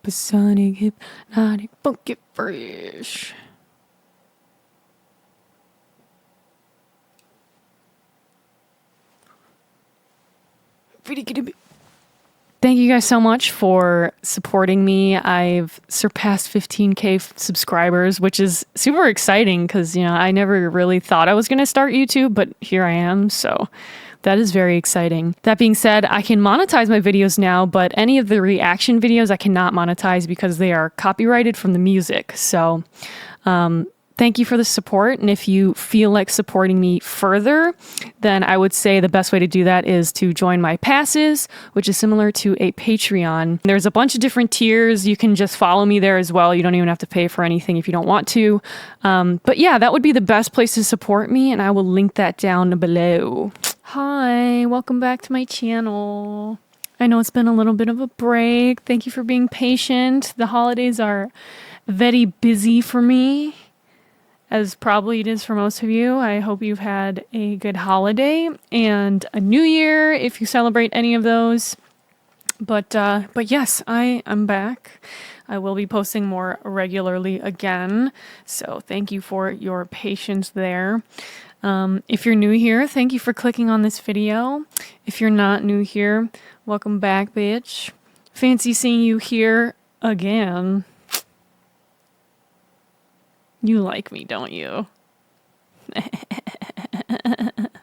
Supersonic, hypnotic, funky fresh. Thank you guys so much for supporting me. I've surpassed 15K subscribers, which is super exciting because, you know, I never really thought I was going to start YouTube, but here I am. So that is very exciting. That being said, I can monetize my videos now, but any of the reaction videos I cannot monetize because they are copyrighted from the music. So, thank you for the support, and if you feel like supporting me further, then I would say the best way to do that is to join my passes, which is similar to a Patreon. There's a bunch of different tiers. You can just follow me there as well. You don't even have to pay for anything if you don't want to. But yeah, that would be the best place to support me, and I will link that down below. Hi, welcome back to my channel. I know it's been a little bit of a break. Thank you for being patient. The holidays are very busy for me, as probably it is for most of you. I hope you've had a good holiday and a new year if you celebrate any of those. But yes, I am back. I will be posting more regularly again. So thank you for your patience there. If you're new here, thank you for clicking on this video. If you're not new here, welcome back, bitch. Fancy seeing you here again. You like me, don't you?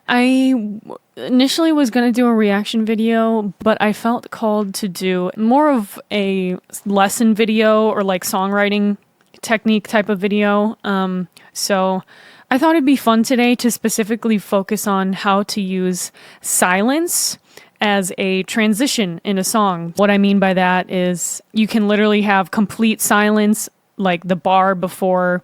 I initially was going to do a reaction video, but I felt called to do more of a lesson video or like songwriting technique type of video. So I thought it'd be fun today to specifically focus on how to use silence as a transition in a song. What I mean by that is you can literally have complete silence, like the bar before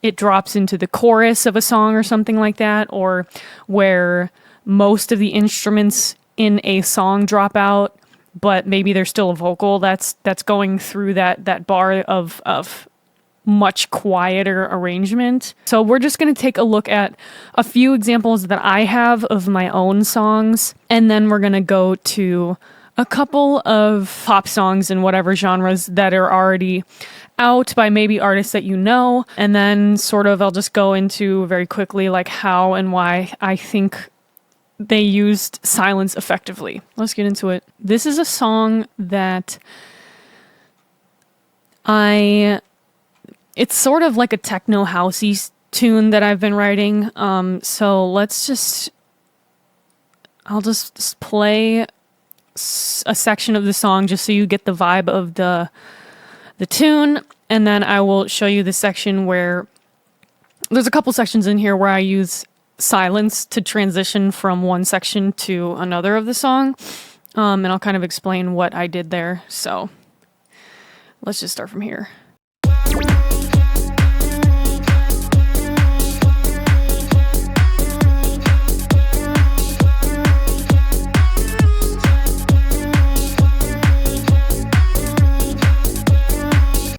it drops into the chorus of a song or something like that, or where most of the instruments in a song drop out, but maybe there's still a vocal that's going through that bar of much quieter arrangement. So we're just going to take a look at a few examples that I have of my own songs, and then we're going to go to a couple of pop songs in whatever genres that are already out by maybe artists that you know, and then sort of I'll just go into very quickly like how and why I think they used silence effectively. Let's get into it. This is a song that it's sort of like a techno housey tune that I've been writing. So I'll just play a section of the song just so you get the vibe of the tune, and then I will show you the section where there's a couple sections in here where I use silence to transition from one section to another of the song, and I'll kind of explain what I did there. So let's just start from here.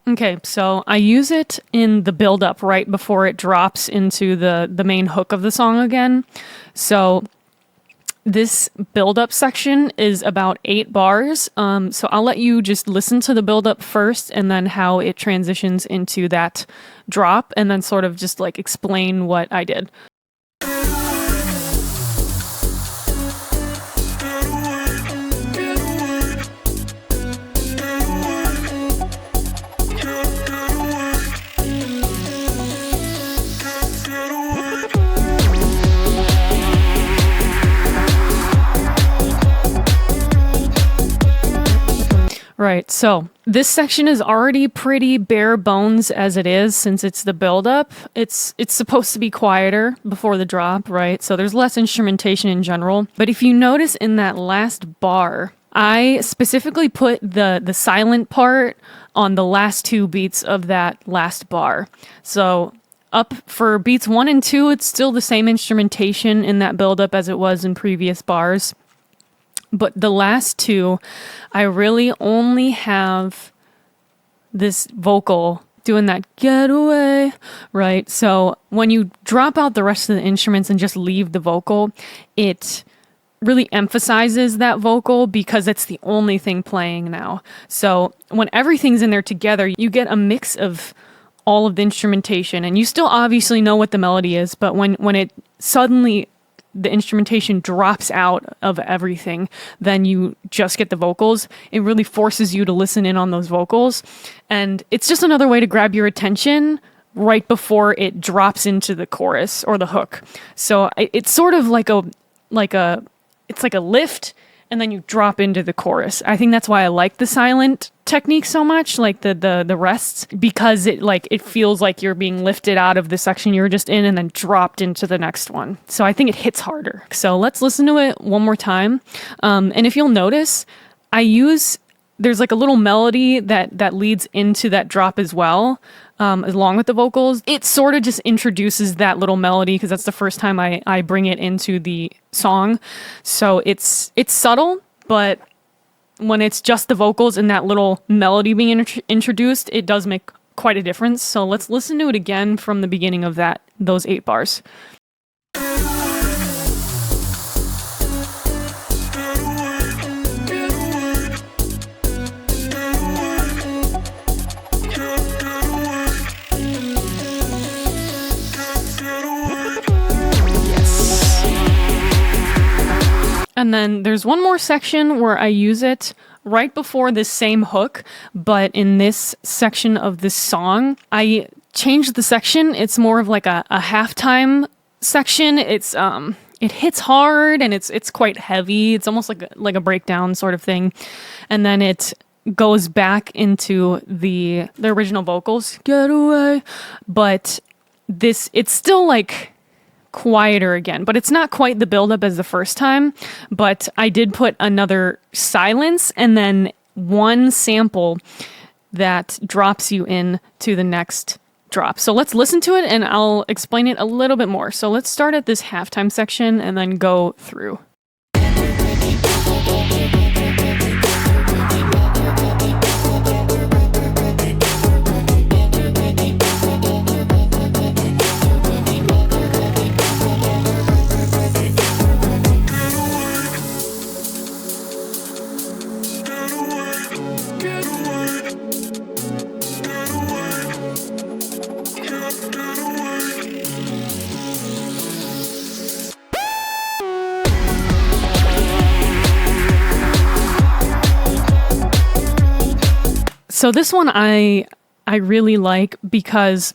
Okay, so I use it in the build-up right before it drops into the main hook of the song again. So this build-up section is about 8 bars. So I'll let you just listen to the build-up first and then how it transitions into that drop, and then sort of just like explain what I did. Right, so this section is already pretty bare bones as it is, since it's the build-up. It's supposed to be quieter before the drop, right? So there's less instrumentation in general. But if you notice in that last bar, I specifically put the silent part on the last 2 beats of that last bar. So up for beats 1 and 2, it's still the same instrumentation in that build-up as it was in previous bars. But the last 2, I really only have this vocal doing that get away, right? So when you drop out the rest of the instruments and just leave the vocal, it really emphasizes that vocal because it's the only thing playing now. So when everything's in there together, you get a mix of all of the instrumentation, and you still obviously know what the melody is, but when it suddenly the instrumentation drops out of everything, then you just get the vocals. It really forces you to listen in on those vocals, and it's just another way to grab your attention right before it drops into the chorus or the hook. So it's sort of like a it's like a lift, and then you drop into the chorus. I think that's why I like the silent technique so much, like the rests, because it feels like you're being lifted out of the section you were just in and then dropped into the next one. So I think it hits harder. So let's listen to it one more time. And if you'll notice, there's like a little melody that leads into that drop as well, along with the vocals. It sort of just introduces that little melody because that's the first time I bring it into the song. So it's subtle, but when it's just the vocals and that little melody being introduced, it does make quite a difference. So let's listen to it again from the beginning of those 8 bars. And then there's one more section where I use it right before this same hook, but in this section of this song, I changed the section. It's more of like a halftime section. It hits hard and it's quite heavy. It's almost like a breakdown sort of thing. And then it goes back into the original vocals, get away. But it's still like quieter again, but it's not quite the buildup as the first time. But I did put another silence and then one sample that drops you in to the next drop. So let's listen to it and I'll explain it a little bit more. So let's start at this halftime section and then go through. So this one I really like because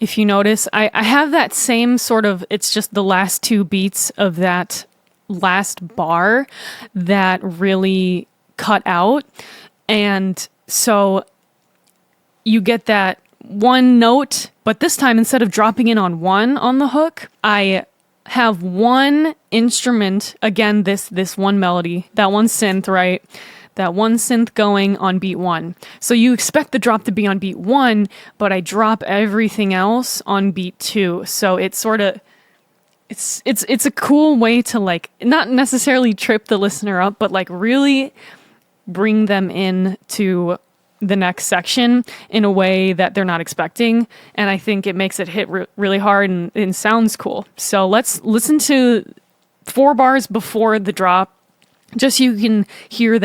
if you notice, I have that same sort of, it's just the last 2 beats of that last bar that really cut out. And so you get that one note, but this time instead of dropping in on one on the hook, I have one instrument, again, this one melody, that one synth, right? That one synth going on beat 1. So you expect the drop to be on beat 1, but I drop everything else on beat 2. So it's sort of, it's a cool way to like, not necessarily trip the listener up, but like really bring them in to the next section in a way that they're not expecting. And I think it makes it hit really hard and sounds cool. So let's listen to 4 bars before the drop. Just so you can hear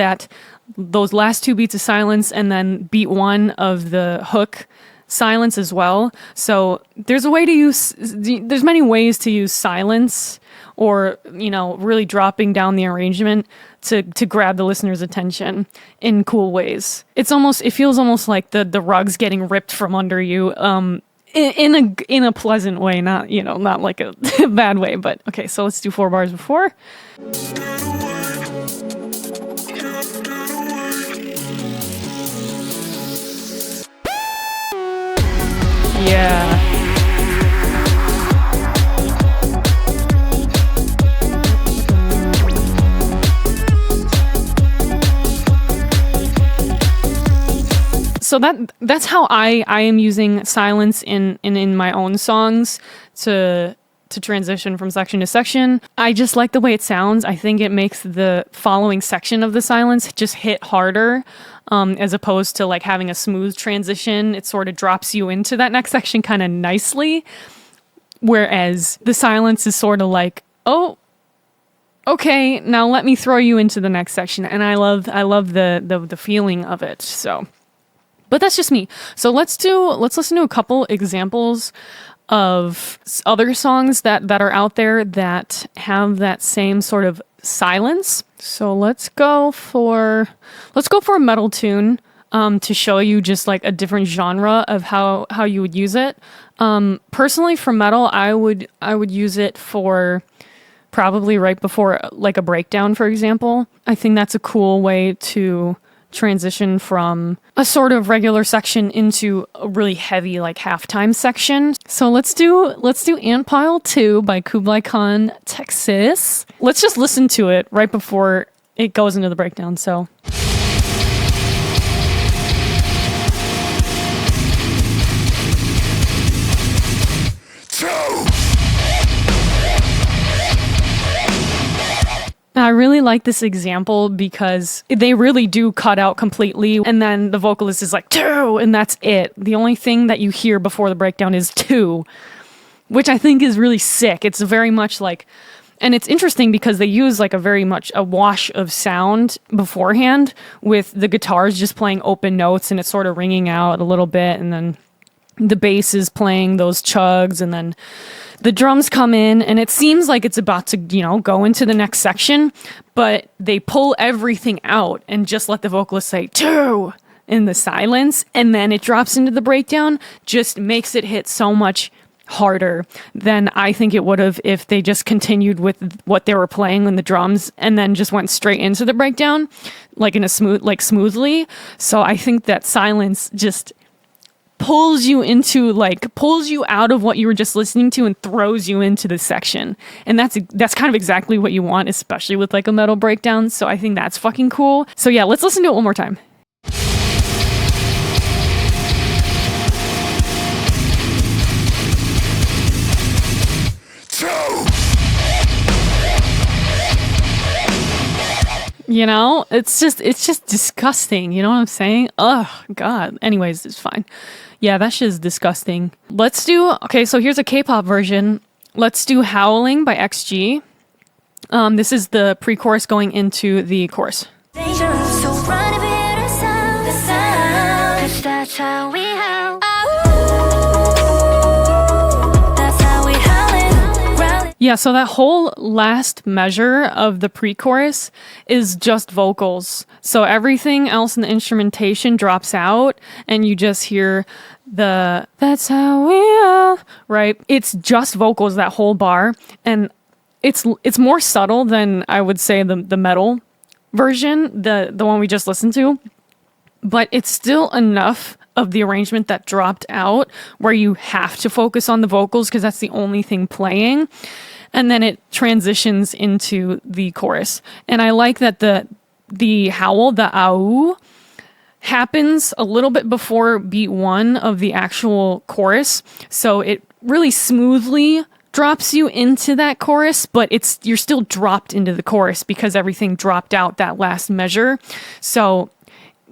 those last 2 beats of silence and then beat 1 of the hook silence as well. So there's many ways to use silence or, really dropping down the arrangement to grab the listener's attention in cool ways. It feels almost like the rug's getting ripped from under you, in a pleasant way, not like a bad way, but okay, so let's do 4 bars before. Yeah. So that's how I am using silence in my own songs to transition from section to section. I just like the way it sounds. I think it makes the following section of the silence just hit harder, as opposed to like having a smooth transition. It sort of drops you into that next section kind of nicely. Whereas the silence is sort of like, oh, okay, now let me throw you into the next section. And I love the feeling of it. So, but that's just me. So let's listen to a couple examples of other songs that are out there that have that same sort of silence. So let's go for a metal tune to show you just like a different genre of how you would use it. Personally, for metal, I would use it for probably right before like a breakdown, for example. I think that's a cool way to transition from a sort of regular section into a really heavy like halftime section. So let's do Ant Pile 2 by Kublai Khan, Texas. Let's just listen to it right before it goes into the breakdown. So I really like this example because they really do cut out completely, and then the vocalist is like, 2, and that's it. The only thing that you hear before the breakdown is 2, which I think is really sick. It's very much like, and it's interesting because they use like a very much a wash of sound beforehand with the guitars just playing open notes and it's sort of ringing out a little bit, and then the bass is playing those chugs, and then the drums come in, and it seems like it's about to, go into the next section, but they pull everything out and just let the vocalist say 2 in the silence, and then it drops into the breakdown, just makes it hit so much harder than I think it would have if they just continued with what they were playing in the drums and then just went straight into the breakdown, like in a smoothly. So I think that silence just pulls you out of what you were just listening to and throws you into the section. And that's kind of exactly what you want, especially with like a metal breakdown. So I think that's fucking cool. So yeah, let's listen to it one more time. It's just disgusting. You know what I'm saying? Oh, God. Anyways, it's fine. Yeah, that shit is disgusting. Okay, so here's a K-pop version. Let's do Howling by XG. This is the pre-chorus going into the chorus. Yeah, so that whole last measure of the pre-chorus is just vocals. So everything else in the instrumentation drops out and you just hear that's how we are, right? It's just vocals, that whole bar. And it's more subtle than I would say the metal version, the one we just listened to. But it's still enough of the arrangement that dropped out where you have to focus on the vocals because that's the only thing playing. And then it transitions into the chorus. And I like that the howl, the au, happens a little bit before beat 1 of the actual chorus. So it really smoothly drops you into that chorus, but you're still dropped into the chorus because everything dropped out that last measure. So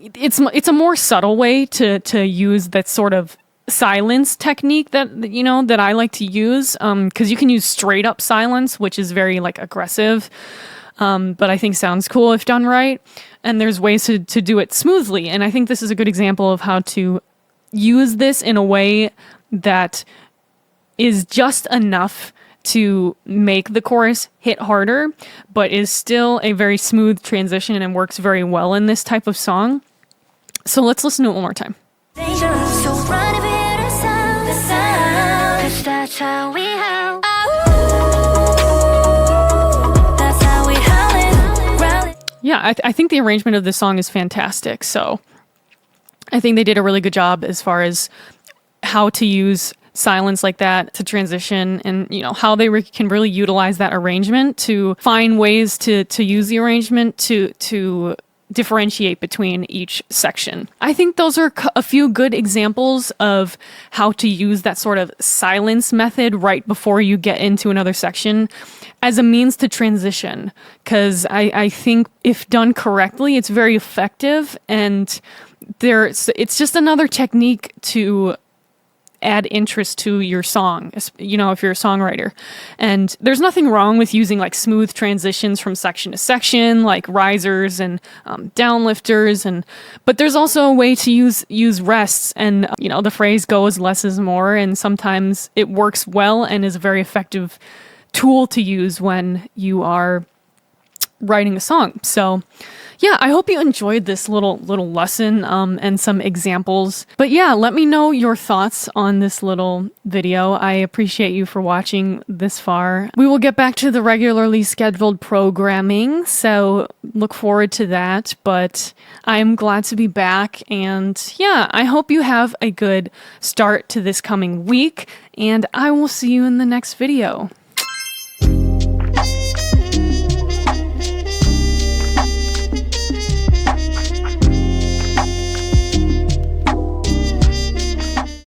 it's a more subtle way to use that sort of silence technique that I like to use, because you can use straight up silence, which is very like aggressive, but I think sounds cool if done right. And there's ways to do it smoothly, and I think this is a good example of how to use this in a way that is just enough to make the chorus hit harder, but is still a very smooth transition and works very well in this type of song. So let's listen to it one more time. Yeah, I think the arrangement of this song is fantastic. So I think they did a really good job as far as how to use silence like that to transition, and how they can really utilize that arrangement to find ways to use the arrangement to differentiate between each section. I think those are a few good examples of how to use that sort of silence method right before you get into another section as a means to transition, because I think if done correctly, it's very effective, and it's just another technique to add interest to your song, you know, if you're a songwriter. And there's nothing wrong with using like smooth transitions from section to section, like risers and downlifters, but there's also a way to use rests, and you know, the phrase goes less is more, and sometimes it works well and is a very effective tool to use when you are writing a song. So yeah, I hope you enjoyed this little lesson and some examples. But yeah, let me know your thoughts on this little video. I appreciate you for watching this far. We will get back to the regularly scheduled programming, so look forward to that. But I'm glad to be back, and yeah, I hope you have a good start to this coming week, and I will see you in the next video.